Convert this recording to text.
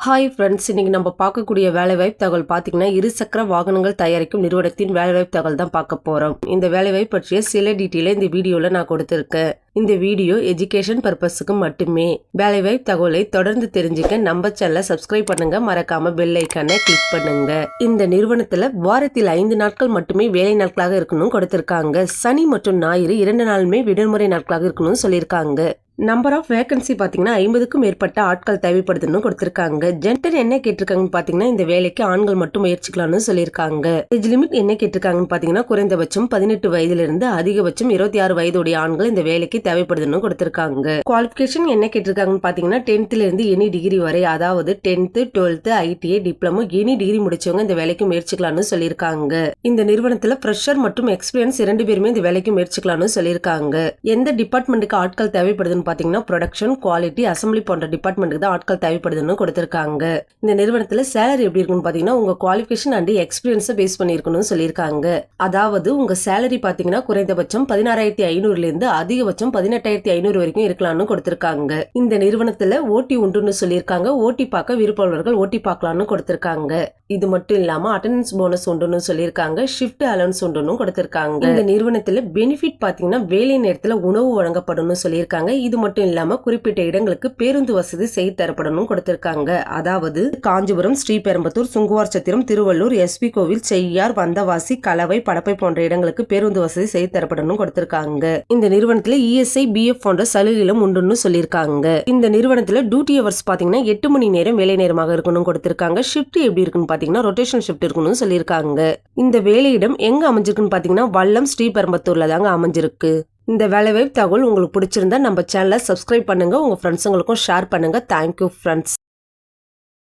Hi friends, இன்னைக்கு நம்ம பார்க்கக்கூடிய வேலைவாய்ப்பு தகவல் பார்த்தீங்கன்னா இருசக்கர வாகனங்கள் தயாரிக்கும் நிறுவனத்தின் வேலைவாய்ப்பு தகவல் தான் பார்க்க போகிறோம். இந்த வேலைவாய்ப்பு பற்றிய சில டீட்டெயிலை இந்த வீடியோவில் நான் கொடுத்துருக்கேன். இந்த வீடியோ எஜுகேஷன் பர்பஸுக்கு மட்டுமே. வேலைவாய்ப்பு தகவலை தொடர்ந்து தெரிஞ்சுக்க நம்ம சேனலை சப்ஸ்கிரைப் பண்ணுங்க, மறக்காம பெல் ஐக்கானை கிளிக் பண்ணுங்க. இந்த நிறுவனத்துல வாரத்தில் 5 நாட்கள் மட்டுமே வேலை நாட்களாக இருக்கணும் கொடுத்திருக்காங்க. சனி மற்றும் ஞாயிறு 2 நாளுமே விடுமுறை நாட்களாக இருக்கணும்னு சொல்லியிருக்காங்க. நம்பர் ஆஃப் வேகன்சி பாத்தீங்கன்னா 50க்கும் மேற்பட்ட ஆட்கள் தேவைப்படுதுன்னு கொடுத்திருக்காங்க. ஜெண்டர் என்ன கேட்டிருக்காங்கன்னு பாத்தீங்கன்னா இந்த வேலைக்கு ஆண்கள் மட்டும் முயற்சிக்கலாம்னு சொல்லியிருக்காங்க. ஏஜ் லிமிட் என்ன கேட்டிருக்காங்கன்னு பாத்தீங்கன்னா குறைந்தபட்சம் 18 வயதிலிருந்து அதிகபட்சம் 26 வயதுடைய ஆண்கள் இந்த வேலைக்கு தேவைப்படுதுன்னு கொடுத்திருக்காங்க. குவாலிபிகேஷன் என்ன கேட்டிருக்காங்கன்னு பாத்தீங்கன்னா 10th இருந்து எனி டிகிரி வரை, அதாவது 10th 12th ITI diploma any degree முடிச்சவங்க இந்த வேலைக்கு முயற்சிக்கலாம்னு சொல்லியிருக்காங்க. இந்த நிறுவனத்துல ஃப்ரெஷர் மற்றும் எக்ஸ்பீரியன்ஸ் 2 பேருமே இந்த வேலைக்கு முயற்சிக்கலாம்னு சொல்லியிருக்காங்க. எந்த டிபார்ட்மெண்ட்டுக்கு ஆட்கள் தேவைப்படுதுன்னு பாத்தீங்கன்னா ப்ரொடக்ஷன், குவாலிட்டி, அசம்பிளி போன்ற டிபார்ட்மெண்ட்டுக்கு தான் ஆட்கள் தேவைப்படுதுன்னு கொடுத்திருக்காங்க. இந்த நிறுவனத்துல சேலரி எப்படி இருக்குன்னு பாத்தீங்கன்னா உங்க குவாலிஃபிகேஷன் அண்ட் எக்ஸ்பீரியன்ஸ் பேஸ் பண்ணி இருக்கணும்னு சொல்லியிருக்காங்க. அதாவது உங்க சேலரி பாத்தீங்கன்னா குறைந்தபட்சம் 16,500 இருந்து அதிகபட்சம் 18,500 வரைக்கும் இருக்கலாம்னு கொடுத்திருக்காங்க. இந்த நிறுவனத்துல ஓட்டி உண்டுன்னு சொல்லியிருக்காங்க. ஓட்டி பார்க்க விருப்பமுள்ளவர்கள் ஓட்டி பார்க்கலாம்னு கொடுத்திருக்காங்க. இது மட்டும் இல்லாம அட்டெண்டன்ஸ் போனஸ் உண்டுன்னு சொல்லியிருக்காங்க. ஷிஃப்ட் அலவன்ஸ் உண்டுன்னு கொடுத்திருக்காங்க. இந்த நிறுவனத்துல பெனிஃபிட் பாத்தீங்கன்னா வேலை நேரத்துல உணவு வழங்கப்படும் சொல்லியிருக்காங்க. இது மட்டும் இல்லாம குறிப்பிட்ட இடங்களுக்கு பேருந்து வசதி செய்து தரப்படணும் கொடுத்திருக்காங்க. அதாவது காஞ்சிபுரம், ஸ்ரீபெரும்புதூர், சுங்குவார் சத்திரம், திருவள்ளூர், எஸ்பி கோவில், செய்யார், வந்தவாசி, கலவை, படப்பை போன்ற இடங்களுக்கு பேருந்து வசதி செய்து தரப்படணும் கொடுத்திருக்காங்க. இந்த நிறுவனத்துல ESI, BF போன்ற சலுகைகளும் உண்டுன்னு சொல்லியிருக்காங்க. இந்த நிறுவனத்துல டியூட்டி ஹவர்ஸ் பாத்தீங்கன்னா 8 மணி நேரம் வேலை நேரமாக இருக்கணும் கொடுத்திருக்காங்க. ஷிஃப்ட் எப்படி இருக்குன்னு பாத்தீங்கன்னா ரொட்டேஷன் ஷிஃப்ட் இருக்கணும்னு சொல்லியிருக்காங்க. இந்த வேலையிடம் எங்க அமைஞ்சிருக்குன்னு பாத்தீங்கன்னா வல்லம், ஸ்ரீபெரும்புதூர்ல தாங்க அமைஞ்சிருக்கு. இந்த வேலைவாய்ப்பு தகவல் உங்களுக்கு பிடிச்சிருந்தா நம்ம சேனலை சப்ஸ்கிரைப் பண்ணுங்க, உங்க ஃப்ரெண்ட்ஸுங்களுக்கும் ஷேர் பண்ணுங்க. Thank you friends.